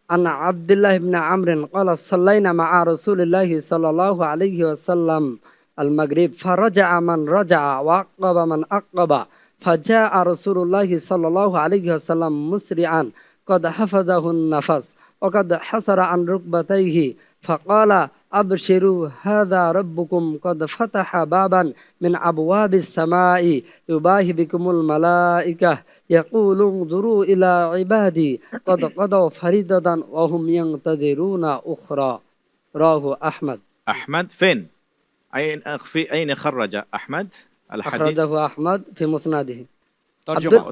عن عبد الله بن عمرو قال صلينا مع رسول الله صلى الله عليه وسلم المغرب فرجع من رجع وعقب من عقب فجاء رسول الله صلى الله عليه وسلم مسرعا قد حفظه النفس وقد حسر عن ركبتيه فقال أبشروا هذا ربكم قد فتح بابا من أبواب السماء يباهي بكم الملائكة يقول انظروا إلى عبادي قد قضوا فريضة وهم ينتظرون أخرى. رواه أحمد. أحمد فين؟ أين خرج أحمد الحديث؟ أخرجه أحمد في مسنده.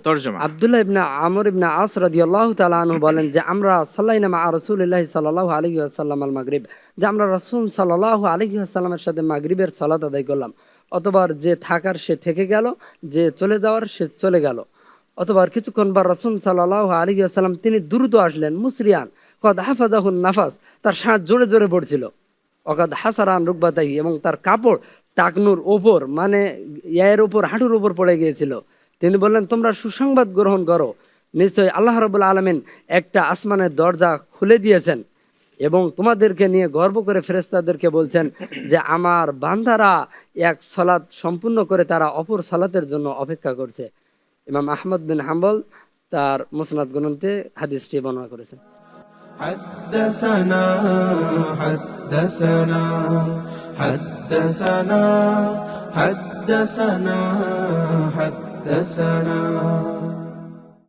তরজমা আব্দুল্লাহ ইবনে আমর ইবনে আস রাদিয়াল্লাহু তাআলা আনহু বলেন যে আমরা সাল্লাইনা মা রাসূলিল্লাহ সাল্লাল্লাহু আলাইহি ওয়াসাল্লাম আল মাগরিব, যে আমরা রাসূল সাল্লাল্লাহু আলাইহি ওয়াসাল্লামের সাথে মাগরিবের সালাত আদায় করলাম। অথবা যে থাকার সে থেকে গেল, যে চলে যাওয়ার সে চলে গেল। অথবা কিছুক্ষণ পর রাসূল সাল্লাল্লাহু আলাইহি ওয়াসাল্লাম তিনি দ্রুত আসলেন, মুসরিয়ান কদ হাফাযাহুন নাফাস, তার শ্বাস জোরে জোরে পড়ছিল। অকাদ হাসারান রুকবাতাই, এবং তার কাপড় টাকনুর ওপর মানে এর উপর হাঁটুর উপর পড়ে গিয়েছিল। তিনি বললেন তোমরা সুসংবাদ গ্রহণ করো, নিশ্চয়ই আল্লাহ রাব্বুল আলামিন একটা আসমানের দরজা খুলে দিয়েছেন এবং তোমাদেরকে নিয়ে গর্ব করে ফেরেশতাদেরকে বলছেন যে আমার বান্দারা এক সালাত সম্পূর্ণ করে তারা অপর সালাতের জন্য অপেক্ষা করছে। ইমাম আহমদ বিন হাম্বল তার মুসনাদ গ্রন্থে হাদিসটি বর্ণনা করেছেন। حدثنا حدثنا حدثنا حدثنا حدثنا